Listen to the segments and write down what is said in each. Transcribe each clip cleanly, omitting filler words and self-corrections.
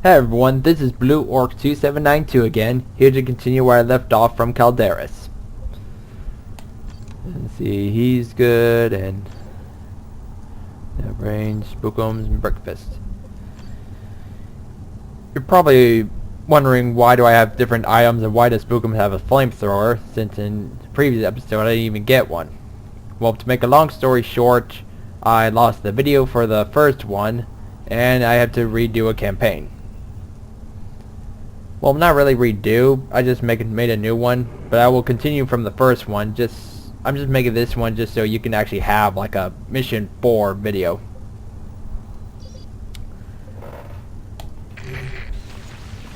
Hey everyone, this is Blue Orc 2792 again, here to continue where I left off from Calderis. Let's see, he's good, and range, spookums, and breakfast. You're probably wondering why do I have different items and why does Spookums have a flamethrower, since in the previous episode I didn't even get one. Well, to make a long story short, I lost the video for the first one, and I had to redo a campaign. Well, not really redo, I just made a new one, but I will continue from the first one. I'm just making this one just so you can actually have like a mission 4 video.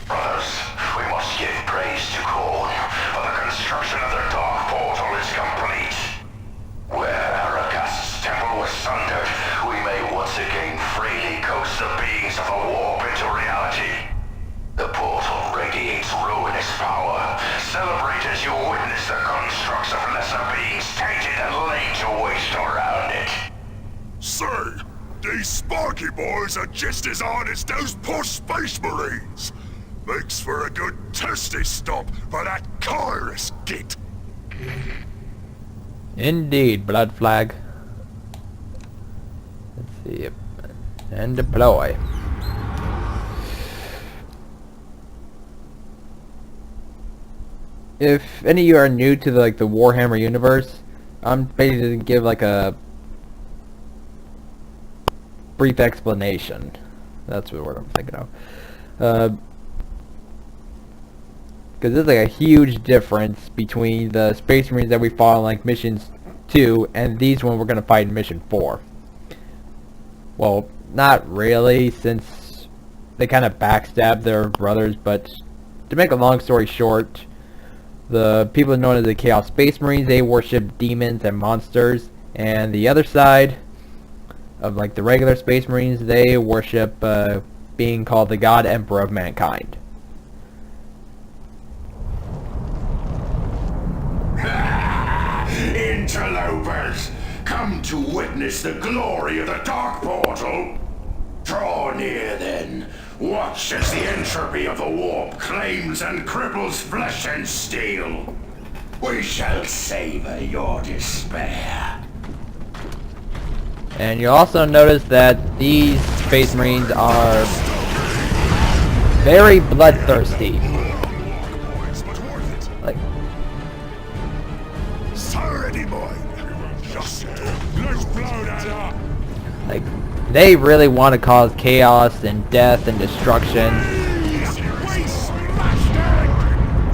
Brothers, we must give praise to Korn, for the construction of the Dark Portal is complete. Where Aragast's temple was sundered, we may once again freely coax the beings of the warp into reality. The portal radiates ruinous power. Celebrate as you witness the constructs of lesser beings tainted and laid to waste around it. Say, these Sparky boys are just as honest as poor Space Marines. Makes for a good testy stop for that Kyrus git. Indeed, Blood Flag. Let's see, and deploy. If any of you are new to the Warhammer universe, I'm basically going to give like a brief explanation. That's the word I'm thinking of. Because there's like a huge difference between the Space Marines that we fought in like missions 2 and these ones we're going to fight in mission 4. Well, not really, since they kind of backstab their brothers, but to make a long story short, the people known as the Chaos Space Marines, they worship demons and monsters, and the other side of like the regular Space Marines, they worship being called the God Emperor of Mankind. Interlopers, come to witness the glory of the Dark Portal. Draw near then. Watch as the entropy of the warp claims and cripples flesh and steel. We shall savor your despair. And you'll also notice that these Space Marines are very bloodthirsty. Like, they really want to cause chaos and death and destruction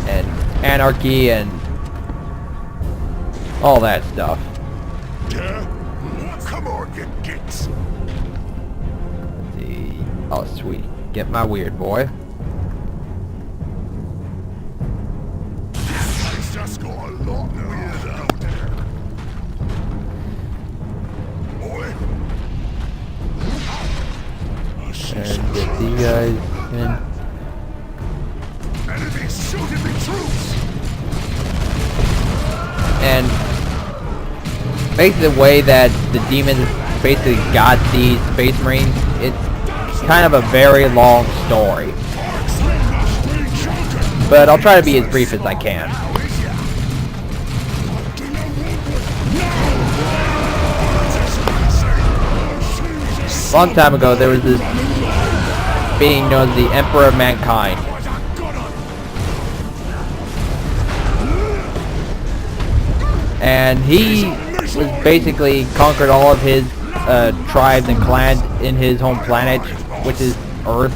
and anarchy and all that stuff. Come on, you gits. Let's see. Oh, sweet. Get my weird boy. It's just got a lot weirder. Boy. And get these guys in. Enemies shooting the troops. And basically the way that the demons basically got these Space Marines, it's kind of a very long story. But I'll try to be as brief as I can. A long time ago, there was this being known as the Emperor of Mankind. And he was basically conquered all of his tribes and clans in his home planet, which is Earth,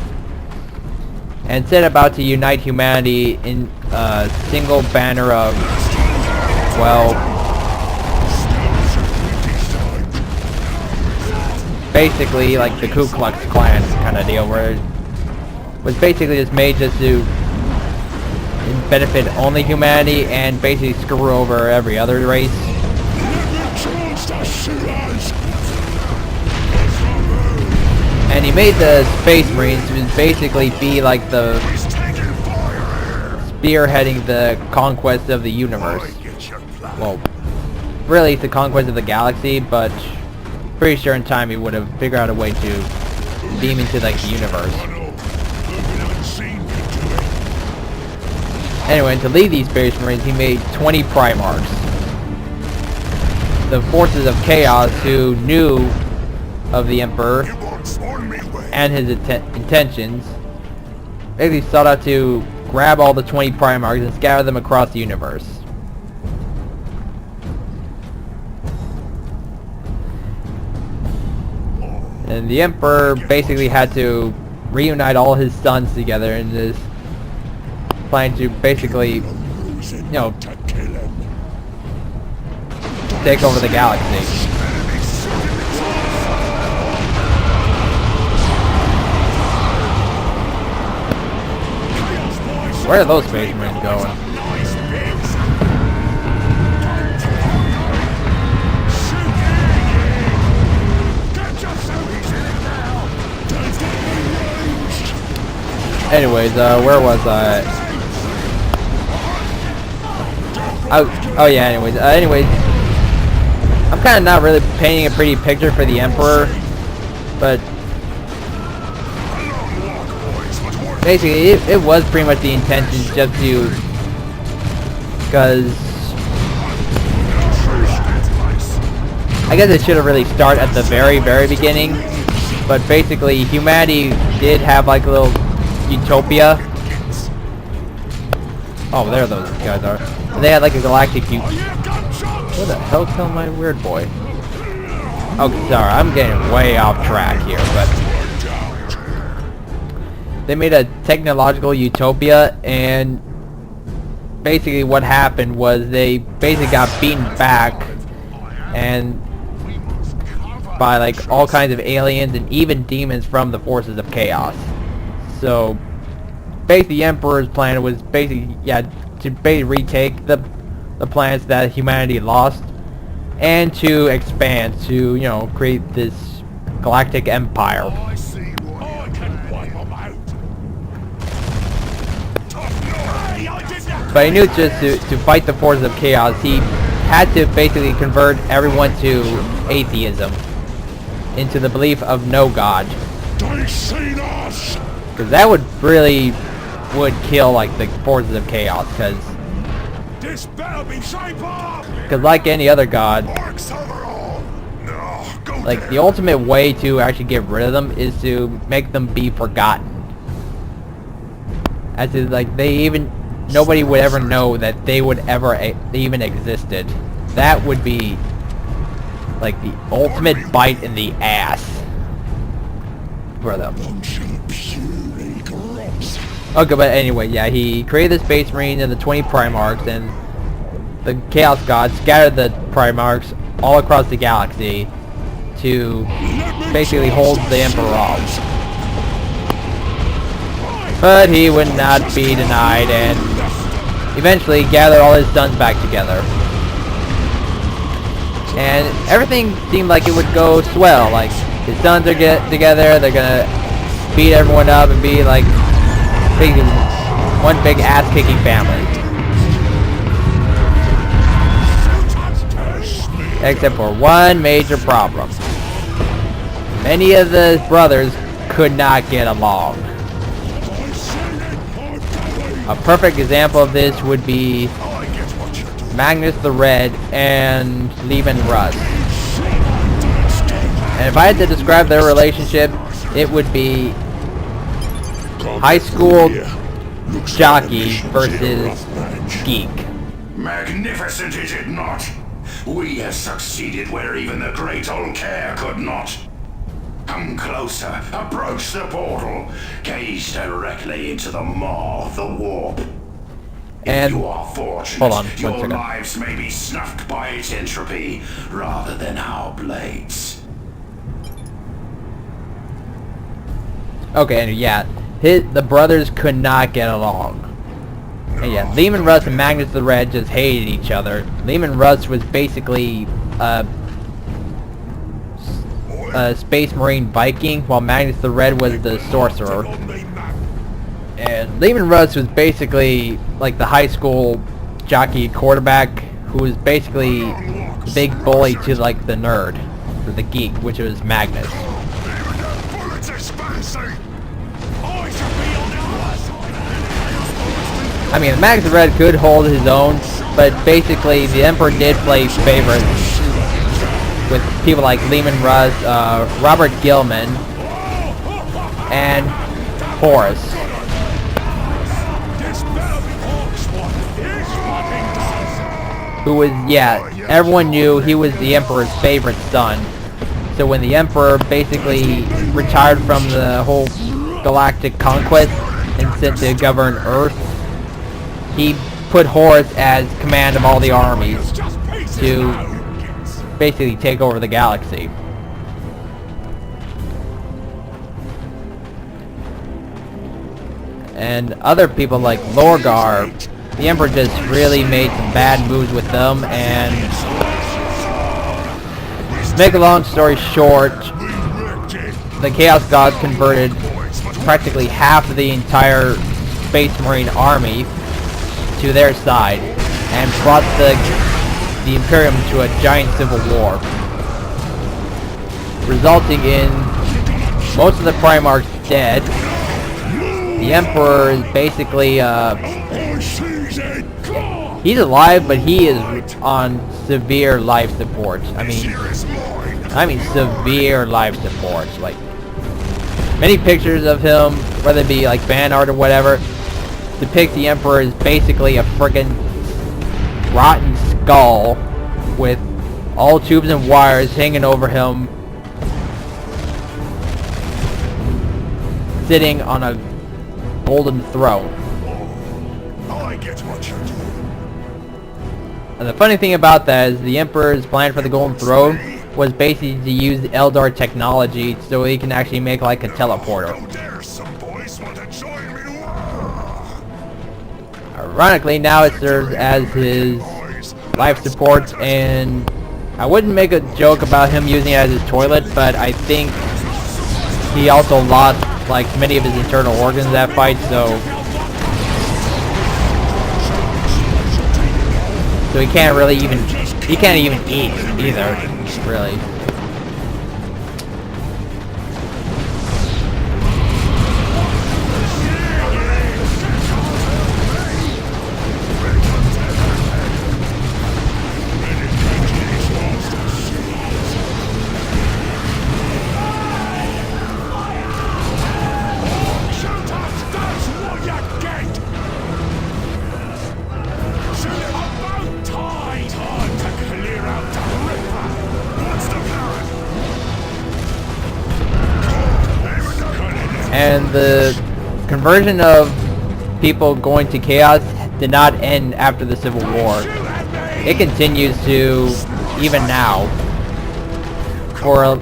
and set about to unite humanity in a single banner of, well, basically like the Ku Klux Klan kind of deal, where it was basically just made just to benefit only humanity and basically screw over every other race. And he made the Space Marines to basically be like the spearheading the conquest of the universe. Well, really it's the conquest of the galaxy, but pretty sure in time he would have figured out a way to beam into like the universe. Anyway, to lead these Space Marines, he made 20 Primarchs. The forces of chaos who knew of the Emperor and his intentions basically sought out to grab all the 20 Primarchs and scatter them across the universe. And the Emperor basically had to reunite all his sons together in this plan to basically, take over the galaxy. Where are those Space Marines going? Anyways, where was I? Oh yeah, anyways, I'm kind of not really painting a pretty picture for the Emperor, but basically it was pretty much the intention just to, because I guess it should have really started at the very beginning, but basically humanity did have like a little utopia. Oh, there those guys are. They had like a galactic Where the hell's my weird boy? Oh, sorry, I'm getting way off track here, but they made a technological utopia, and basically what happened was they basically got beaten back and by like all kinds of aliens and even demons from the forces of chaos. So basically the Emperor's plan was basically to basically retake the planets that humanity lost and to expand to create this galactic empire. But he knew just to fight the forces of chaos, he had to basically convert everyone to atheism, into the belief of no god. Because that would kill like the forces of chaos, because like any other god, like the ultimate way to actually get rid of them is to make them be forgotten. As in, like nobody would ever know that they even existed. That would be like the ultimate bite in the ass for them. Okay, but anyway, yeah, he created the Space Marines and the 20 Primarchs, and the Chaos Gods scattered the Primarchs all across the galaxy to basically hold the Emperor off. But he would not be denied, and eventually gathered all his sons back together. And everything seemed like it would go swell. Like, his sons are get together, they're gonna beat everyone up and be like one big ass-kicking family. Except for one major problem. Many of the brothers could not get along. A perfect example of this would be Magnus the Red and Leman Russ. And if I had to describe their relationship, it would be high school jockey versus geek. Magnificent, is it not? We have succeeded where even the great old Care could not. Come closer, approach the portal, gaze directly into the maw of the warp. And if you are fortunate, hold on, your lives may be snuffed by its entropy rather than our blades. Okay, and yeah, the brothers could not get along. And yeah, Leman Russ and Magnus the Red just hated each other. Leman Russ was basically a Space Marine Viking, while Magnus the Red was the sorcerer. And Leman Russ was basically like the high school jockey quarterback who was basically the big bully to like the nerd, or the geek, which was Magnus. I mean, Magnus the Red could hold his own, but basically the Emperor did play favorites with people like Lehman Russ, Robert Gilman, and Horus, who was, yeah, everyone knew he was the Emperor's favorite son. So when the Emperor basically retired from the whole galactic conquest and sent to govern Earth, he put Horus as command of all the armies to basically take over the galaxy. And other people like Lorgar, the Emperor just really made some bad moves with them, and to make a long story short, the Chaos Gods converted practically half of the entire Space Marine army to their side and brought the Imperium to a giant civil war, resulting in most of the Primarchs dead. The Emperor is basically, he's alive, but he is on severe life support. I mean severe life support. Like, many pictures of him, whether it be like fan art or whatever, depict the Emperor as basically a friggin' rotten skull with all tubes and wires hanging over him, sitting on a golden throne. I get what you're doing. And the funny thing about that is the Emperor's plan for the golden throne was basically to use the Eldar technology so he can actually make like a teleporter. Ironically, now it serves as his life support, and I wouldn't make a joke about him using it as his toilet, but I think he also lost like many of his internal organs in that fight, so he can't really even eat either, really. And the conversion of people going to Chaos did not end after the Civil War. It continues to, even now, for a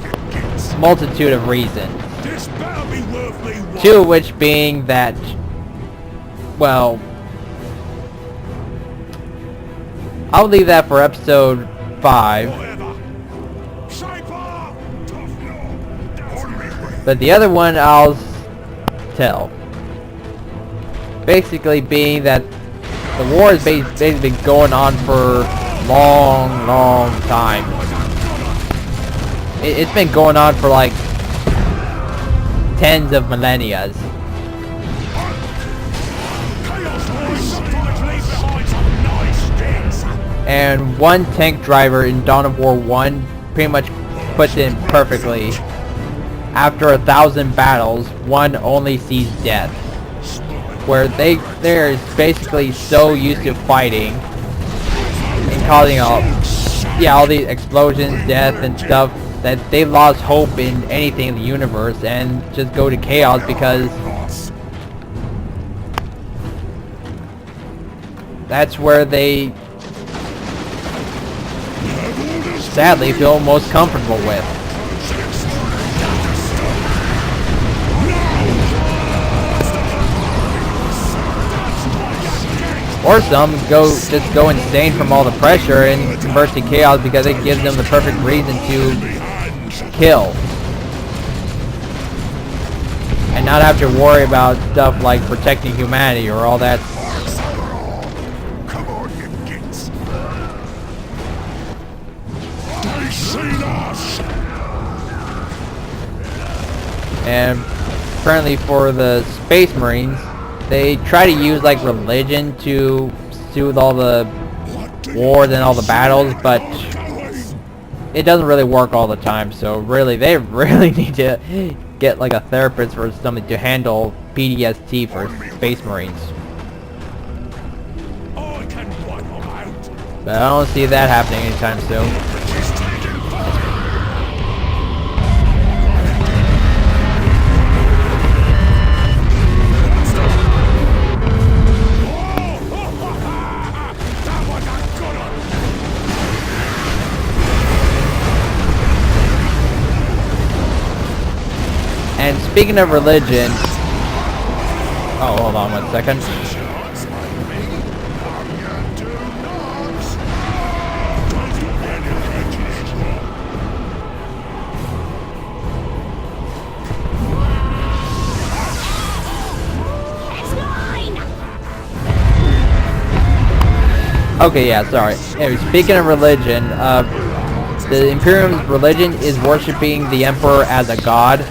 multitude of reasons. Two of which being that, well, I'll leave that for episode 5. But the other one I'll tell. Basically being that the war has basically been going on for a long time. It's been going on for like tens of millennia. And one tank driver in Dawn of War 1 pretty much puts it in perfectly. After 1,000 battles, one only sees death. Where they're basically so used to fighting and causing all these explosions, death, and stuff that they lost hope in anything in the universe and just go to Chaos because that's where they sadly feel most comfortable with. Or some just go insane from all the pressure and convert to Chaos because it gives them the perfect reason to kill. And not have to worry about stuff like protecting humanity or all that. Come on, you gits. And apparently for the Space Marines, They try to use like religion to soothe all the wars and all the battles, but it doesn't really work all the time. So really, they really need to get like a therapist or something to handle PTSD for Space Marines. But I don't see that happening anytime soon. And speaking of religion, oh, hold on 1 second. Okay, yeah, sorry. Anyway, speaking of religion, the Imperium's religion is worshipping the Emperor as a god,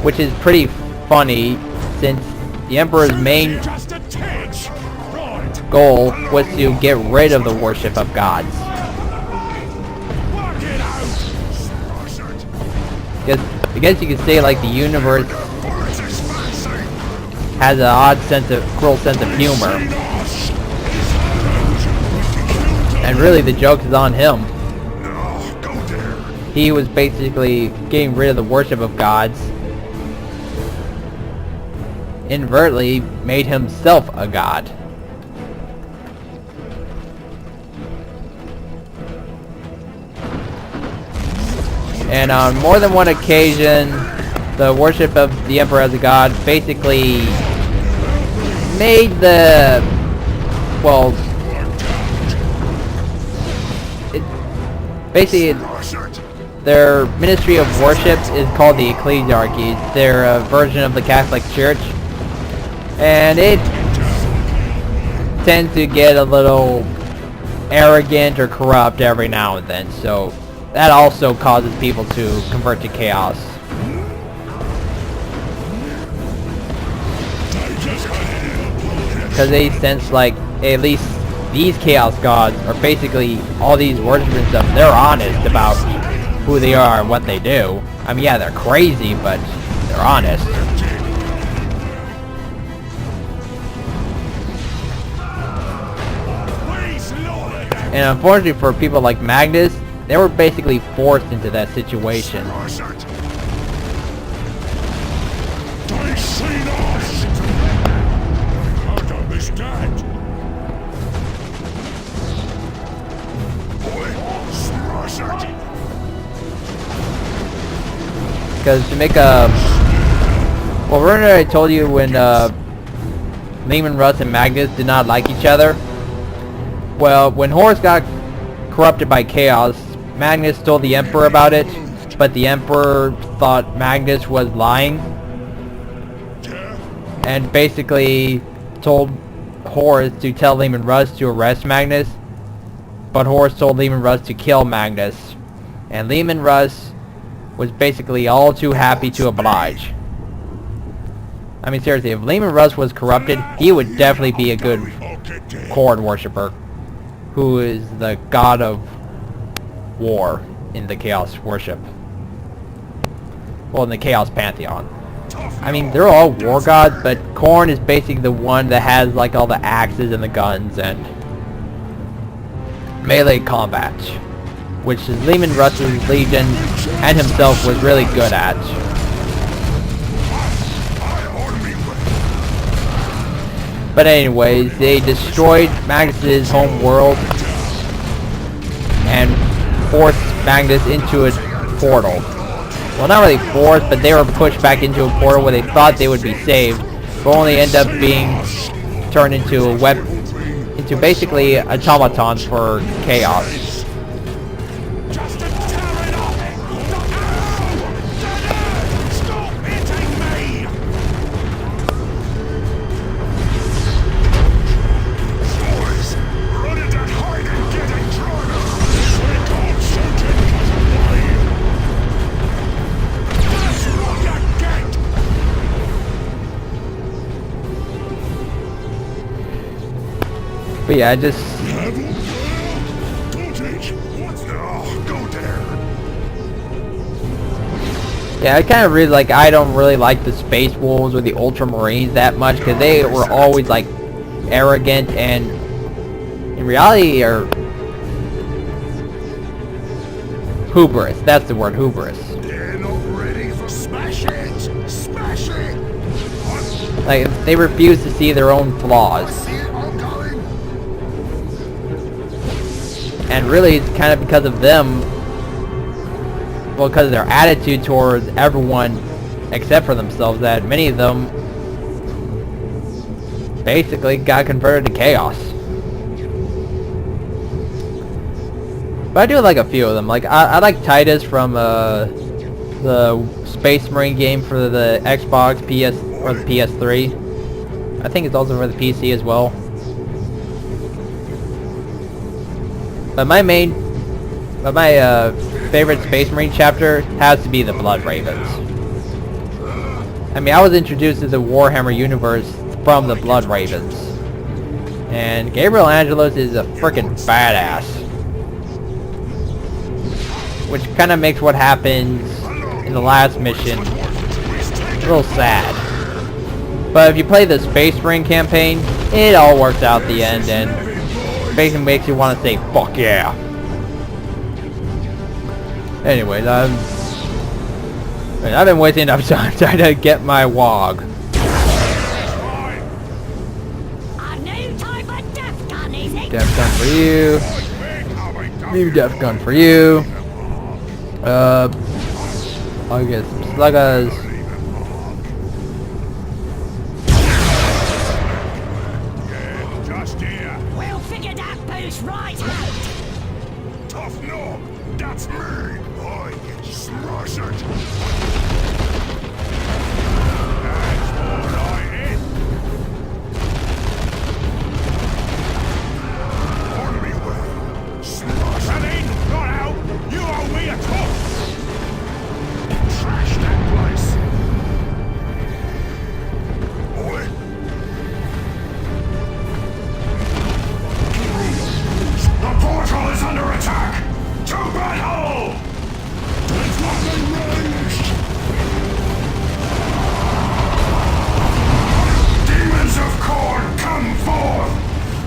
which is pretty funny since the Emperor's main goal was to get rid of the worship of gods. I guess you could say like the universe has an odd cruel sense of humor. And really the joke is on him. He was basically getting rid of the worship of gods. Inadvertently made himself a god. And on more than one occasion, the worship of the Emperor as a god basically made the, well, basically their ministry of worship is called the Ecclesiarchy. They're a version of the Catholic Church. And it tends to get a little arrogant or corrupt every now and then, so that also causes people to convert to chaos. Because they sense like, hey, at least these chaos gods are basically all these worshippers and stuff. They're honest about who they are and what they do. I mean, yeah, they're crazy, but they're honest. And unfortunately for people like Magnus, they were basically forced into that situation. Because to make a... Well, remember I told you when Leman Russ and Magnus did not like each other? Well, when Horus got corrupted by chaos, Magnus told the Emperor about it, but the Emperor thought Magnus was lying. And basically told Horus to tell Leman Russ to arrest Magnus, but Horus told Leman Russ to kill Magnus. And Leman Russ was basically all too happy to oblige. I mean, seriously, if Leman Russ was corrupted, he would definitely be a good Khorne worshipper, who is the god of war in the Chaos worship. Well, in the Chaos Pantheon. I mean, they're all war gods, but Khorne is basically the one that has like all the axes and the guns and melee combat, which is Leman Russ's Legion and himself was really good at. But anyways, they destroyed Magnus's home world and forced Magnus into a portal. Well, not really forced, but they were pushed back into a portal where they thought they would be saved, but only end up being turned into a into basically automatons for chaos. But yeah, I just... Yeah, I kind of really like, I don't really like the Space Wolves or the Ultramarines that much, because they were always like arrogant and in reality are hubris. That's the word, hubris. They're not ready for smash it! Smash it! Like, they refuse to see their own flaws. And really, it's kind of because of them, well, because of their attitude towards everyone except for themselves, that many of them basically got converted to chaos. But I do like a few of them. Like, I like Titus from the Space Marine game for the Xbox, PS, or the PS3. I think it's also for the PC as well. But my favorite Space Marine chapter has to be the Blood Ravens. I mean, I was introduced to the Warhammer universe from the Blood Ravens. And Gabriel Angelos is a freaking badass. Which kind of makes what happens in the last mission a little sad. But if you play the Space Marine campaign, it all works out at the end and basically makes you want to say, fuck yeah. Anyways, I've been wasting enough time trying to get my WOG. Def gun for you. New def gun for you. I'll get some sluggers. We'll figure that boost right out. Tough knob, that's me. I can smash it. That's what I hit. Order me way. Smash it in, not out. You owe me a tough. Trash that place. Boy. The portal is under attack! To battle! It's not ranged! Demons of Khorne, come forth!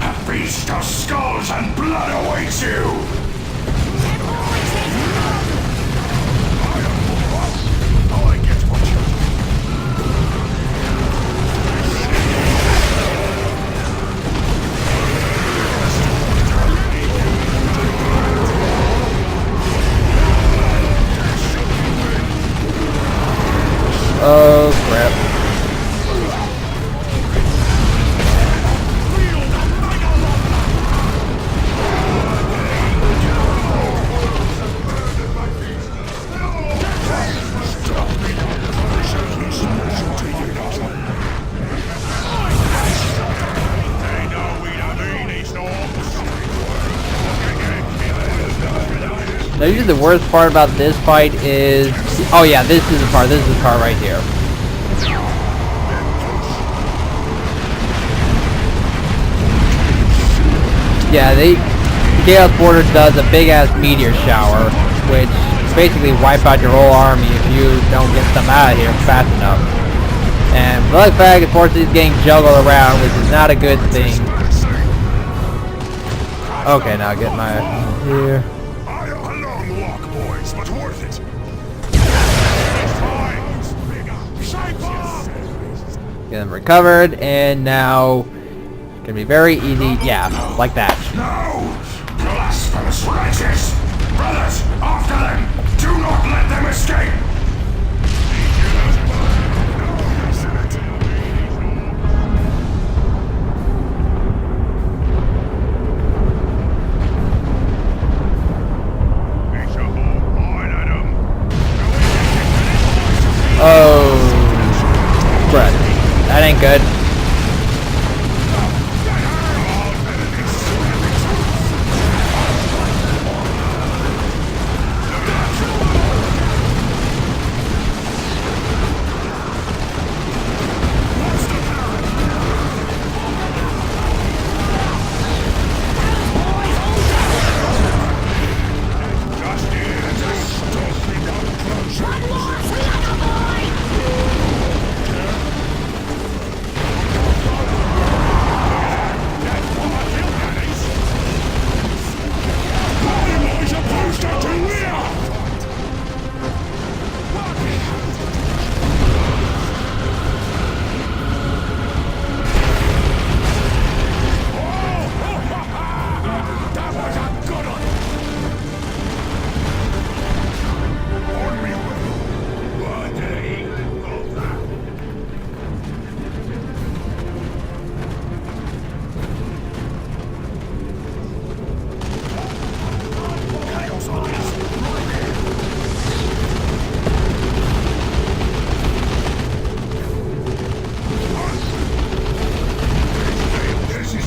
A feast of skulls and blood awaits you! I get what you do. Oh crap. Now usually the worst part about this fight is... Oh yeah, this is the part. This is the part right here. Yeah, the Chaos Border does a big ass meteor shower, which basically wipe out your whole army if you don't get them out of here fast enough. And Bloodbag unfortunately is getting juggled around, which is not a good thing. Okay, now get my here. Get them recovered, and now it's gonna be very easy. Yeah, like that. No! Blasphemous wretches! Brothers, after them! Do not let them escape! Oh, bruh, that ain't good.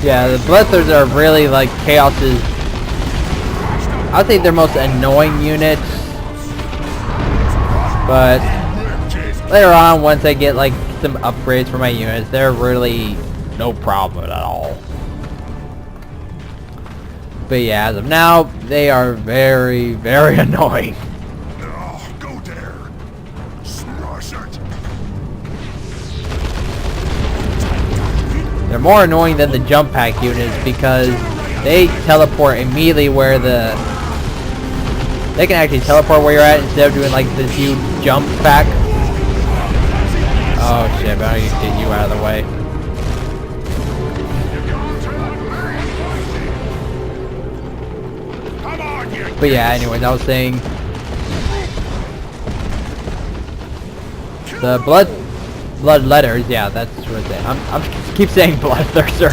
Yeah, the Blisters are really like Chaos's... I would say their most annoying units. But later on, once I get like some upgrades for my units, they're really no problem at all. But yeah, as of now, they are very, very annoying. Oh, go there. Smash it. They're more annoying than the jump pack units because they teleport immediately where the... They can actually teleport where you're at instead of doing like this huge jump pack. Oh shit, but I need to get you out of the way. But yeah, anyways, I was saying the blood letters. Yeah, that's what it is. I'm keep saying bloodthirster.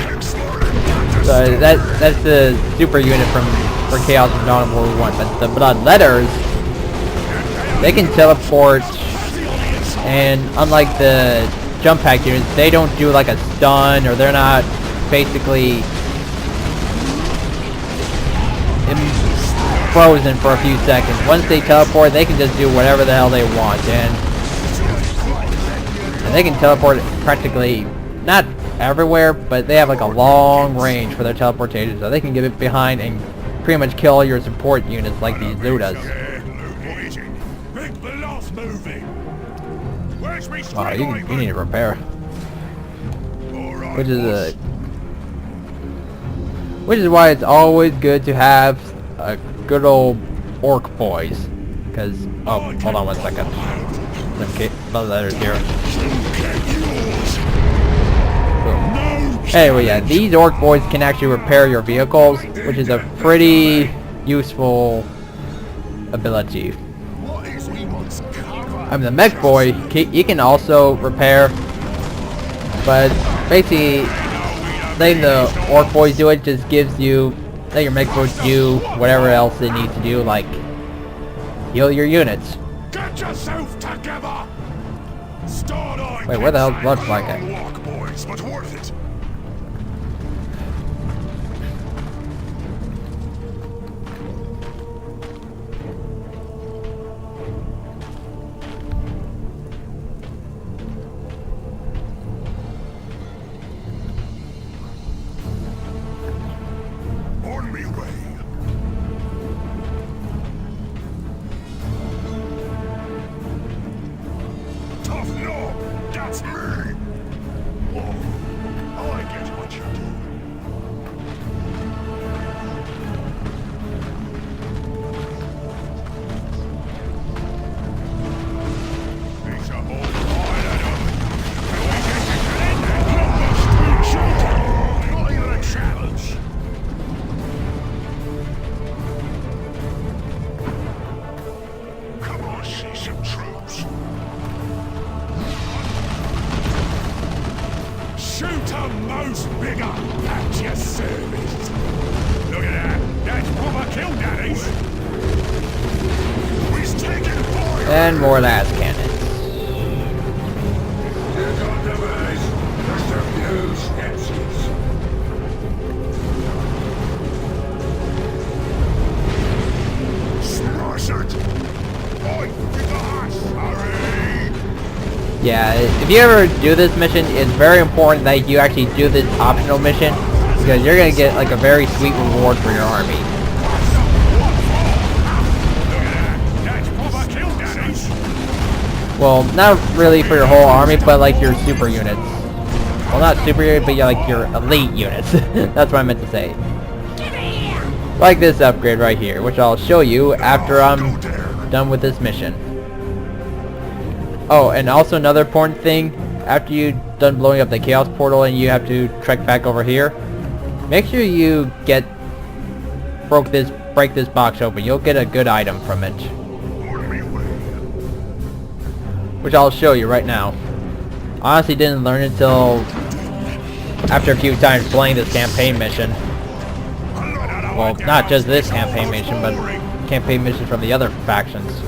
So that's the super unit for Chaos and Dawn of War 1. But the blood letters, they can teleport, and unlike the jump pack units, they don't do like a stun, or they're not basically frozen for a few seconds. Once they teleport, they can just do whatever the hell they want, and they can teleport practically not everywhere, but they have like a long range for their teleportation, so they can get it behind and pretty much kill your support units like these Zudas. Wow, you need to repair, which is why it's always good to have a good old orc boys, because oh, hold on one second. Okay, blood letters here. Anyway, yeah, these orc boys can actually repair your vehicles, which is a pretty useful ability. I mean, the mech boy, he can also repair, but basically, letting the orc boys do it just gives you, let your mech boys do whatever else they need to do, like heal your units. Get yourself together. Wait, where the hell's blood flag at? Walk, boys, but worth it. On me way. Tough knob, that's me. Oh, I get what you're doing. Piece of old pile of not even a challenge. Come on, see some troops. Shoot 'em most bigger at your service. Look at that. That's proper kill daddies. He's taking fire. And more las cannons. Smash it. Fight with the ass. Hurry. Yeah, if you ever do this mission, it's very important that you actually do this optional mission, because you're going to get like a very sweet reward for your army. That's proper kill daddies. Well, not really for your whole army, but like your super units. Well, not super units, but yeah, like your elite units. That's what I meant to say. Like this upgrade right here, which I'll show you after I'm done with this mission. Oh, and also another important thing, after you're done blowing up the Chaos Portal and you have to trek back over here, make sure you break this box open. You'll get a good item from it, which I'll show you right now. I honestly didn't learn it until after a few times playing this campaign mission. Well, not just this campaign mission, but campaign missions from the other factions.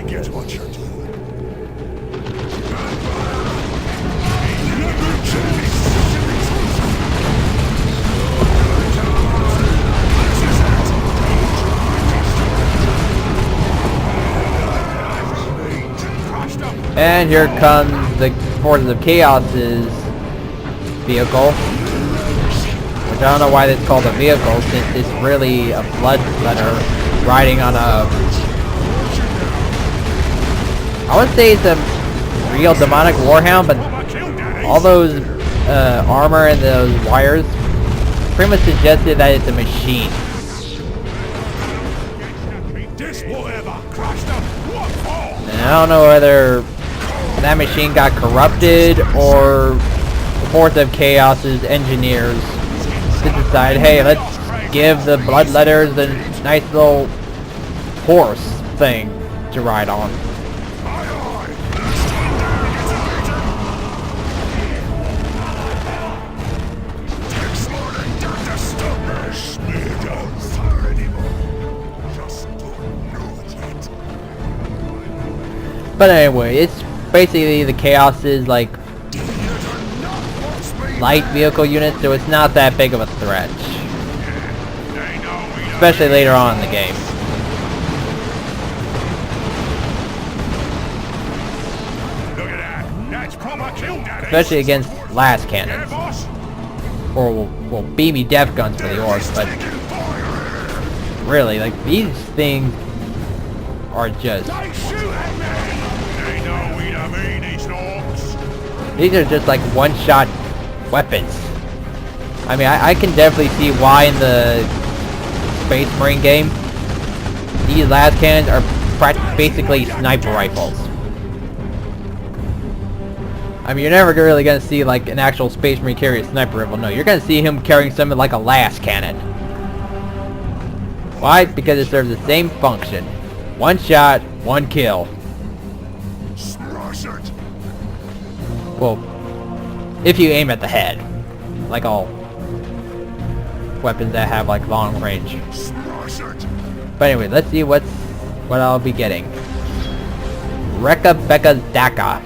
Get what you're doing. And here comes the Forces of Chaos's vehicle. Which I don't know why it's called a vehicle, since it's really a bloodletter riding on a... I wouldn't say it's a real demonic warhound, but all those armor and those wires pretty much suggested that it's a machine. And I don't know whether that machine got corrupted or the Force of Chaos's engineers to decide, hey, let's give the bloodletters a nice little horse thing to ride on. But anyway, it's basically the Chaos's like light vehicle unit, so it's not that big of a threat. Especially later on in the game. Especially against blast cannons. Or, well, beamy def guns for the orcs, but really, like, these things are just... These are just like one-shot weapons. I mean, I can definitely see why in the Space Marine game, these las cannons are basically sniper rifles. I mean, you're never really going to see like an actual Space Marine carry a sniper rifle. No, you're going to see him carrying something like a las cannon. Why? Because it serves the same function. One shot, one kill. Well, if you aim at the head, like all weapons that have like long range. But anyway, let's see what I'll be getting. Rekka Bekka's Daka.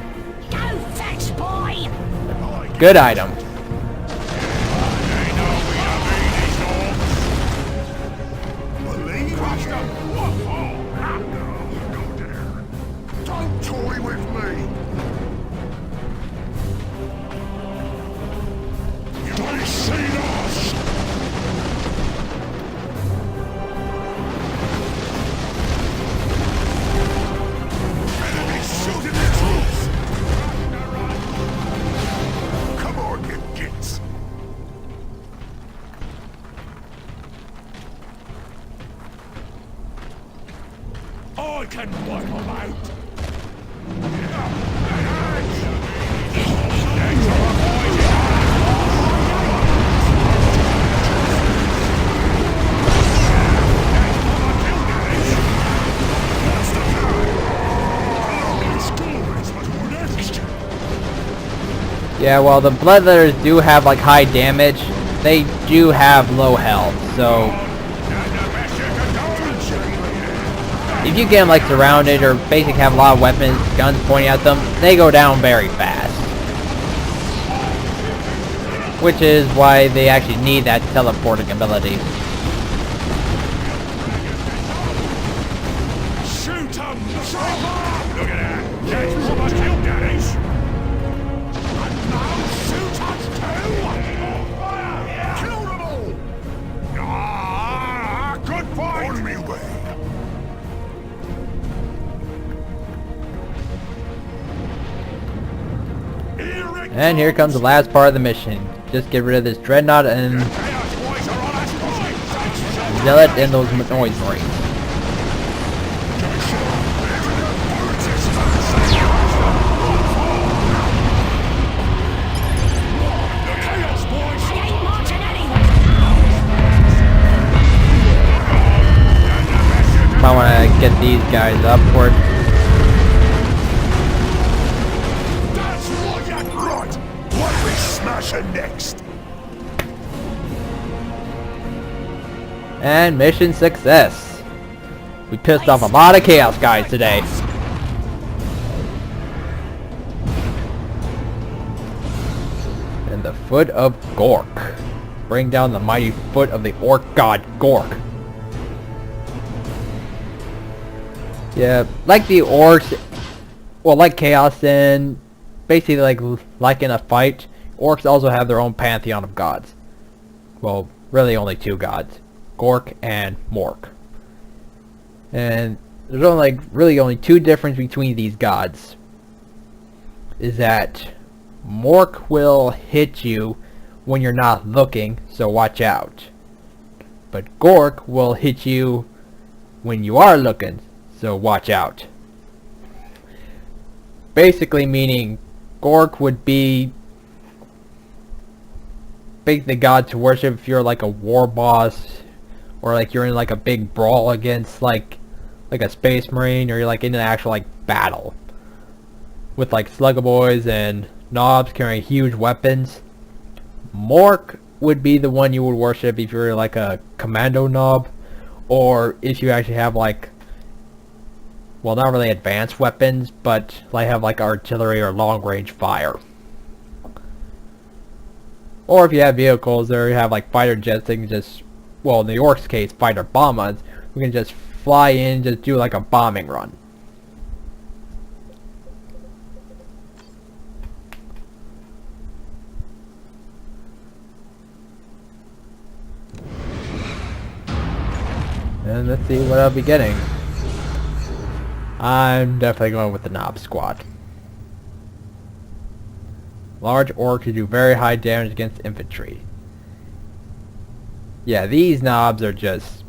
Go fetch, boy! Good item. Don't toy with me. I can wipe them out. Yeah, well, the bloodletters do have like high damage. They do have low health, so if you get them like surrounded or basically have a lot of weapons, guns pointing at them, they go down very fast. Which is why they actually need that teleporting ability. Shoot him! Look at that! That's what I killed, Daddies! And now shoot us too! Kill them all! Ah, good fight! On me way! And here comes the last part of the mission. Just get rid of this dreadnought and zealot and those noise marines. Might want to get these guys upward. Right! What we smashing next? And mission success. We pissed off a lot of chaos guys today. and the foot of Gork. Bring down the mighty foot of the orc god Gork. Yeah, like the orcs, well, like Chaos and basically like in a fight, orcs also have their own pantheon of gods. Well, really only two gods, Gork and Mork. And there's only really only two differences between these gods. Is that Mork will hit you when you're not looking, so watch out. But Gork will hit you when you are looking, so watch out. Basically meaning Gork would be the god to worship if you're like a war boss, or like you're in like a big brawl against like a space marine, or you're like in an actual like battle with like slugger boys and knobs carrying huge weapons. Mork would be the one you would worship if you're like a commando knob, or if you actually have like, well, not really advanced weapons, but like have like artillery or long range fire. Or if you have vehicles, or you have like fighter jets that can just, well, in the orcs case, fighter bombers, we can just fly in, just do like a bombing run. And let's see what I'll be getting. I'm definitely going with the Knob Squad. Large orcs who do very high damage against infantry. Yeah, these knobs are just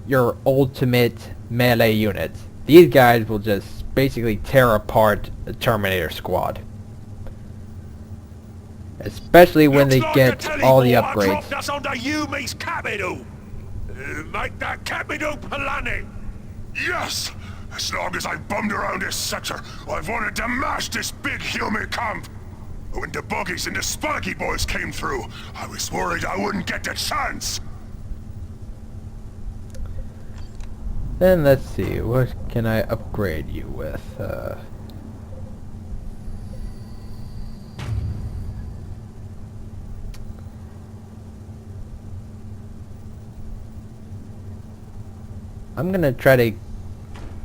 your ultimate melee units. These guys will just basically tear apart the Terminator squad. Especially when they get all the upgrades. That's under Yumi's capital. Make that capital planet. Yes! As long as I bummed around this sector, I've wanted to mash this big Yumi camp. When the buggies and the spiky boys came through, I was worried I wouldn't get the chance. Then let's see, what can I upgrade you with? I'm gonna try to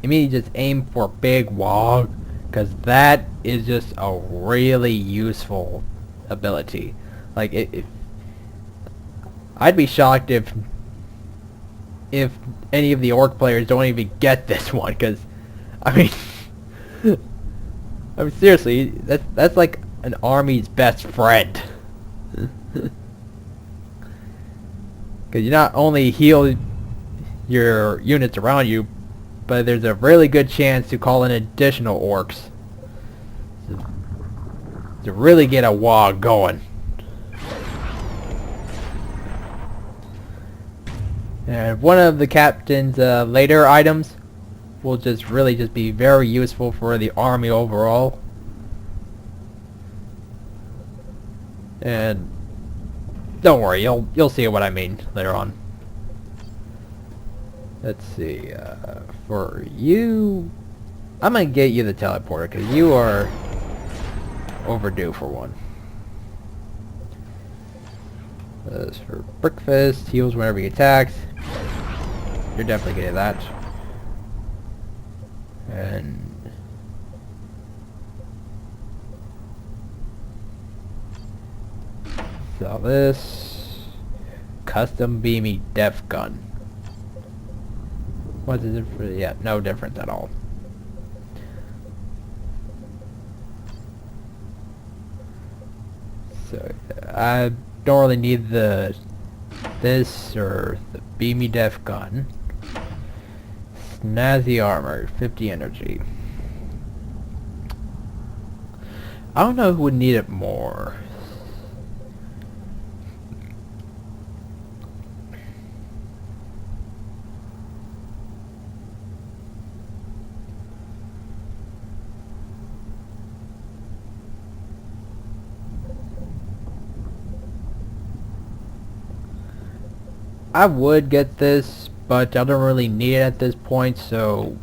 immediately just aim for Big Wog, because that is just a really useful ability. Like, I'd be shocked if any of the orc players don't even get this one, because I mean seriously, that's like an army's best friend. Because you not only heal your units around you, but there's a really good chance to call in additional orcs to really get a wog going. And one of the captain's later items will just really just be very useful for the army overall. And don't worry, you'll see what I mean later on. Let's see, for you, I'm gonna get you the teleporter, because you are overdue for one. As for breakfast, heals whenever he attacks. You're definitely getting that. And sell this. Custom beamy def gun. What is it for? Yeah, no difference at all. So I don't really need this or the beamy def gun. Snazzy armor, 50 energy. I don't know who would need it more. I would get this, but I don't really need it at this point, so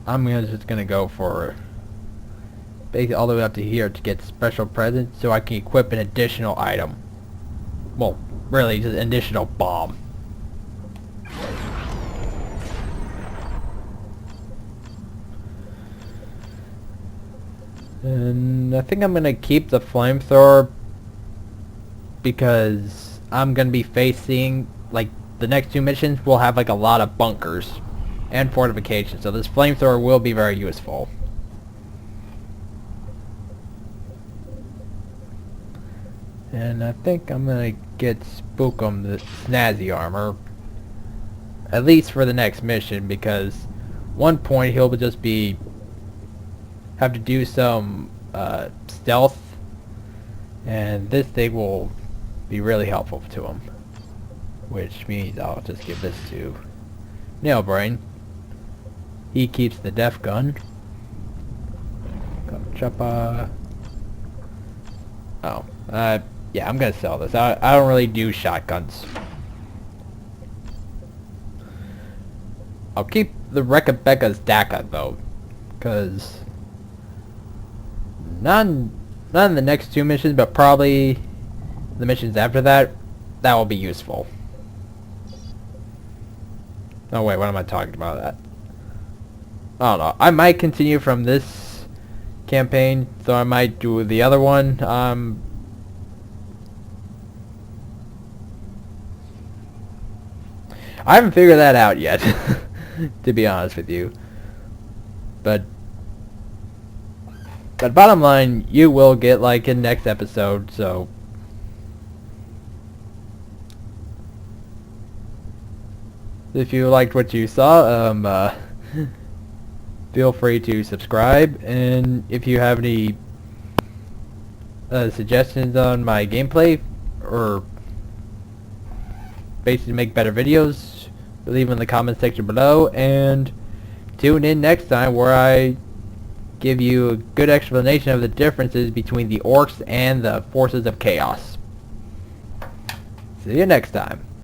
I'm just gonna go for basically all the way up to here to get special presents so I can equip an additional item. Well, really just an additional bomb. And I think I'm gonna keep the flamethrower because I'm gonna be facing, like, the next two missions will have like a lot of bunkers and fortifications, so this flamethrower will be very useful. And I think I'm gonna get Spookum the snazzy armor, at least for the next mission, because one point he'll just be have to do some stealth, and this thing will be really helpful to him, which means I'll just give this to Nailbrain. He keeps the def gun. Yeah, I'm gonna sell this. I don't really do shotguns. I'll keep the Rekabeka's DACA though, because not in the next two missions, but probably the missions after that, that will be useful. Oh wait, what am I talking about? That I don't know. I might continue from this campaign, so I might do the other one. I haven't figured that out yet, to be honest with you. But bottom line, you will get like in next episode, so if you liked what you saw, feel free to subscribe, and if you have any suggestions on my gameplay or basically make better videos, leave them in the comment section below, and tune in next time where I give you a good explanation of the differences between the orcs and the forces of chaos. See you next time.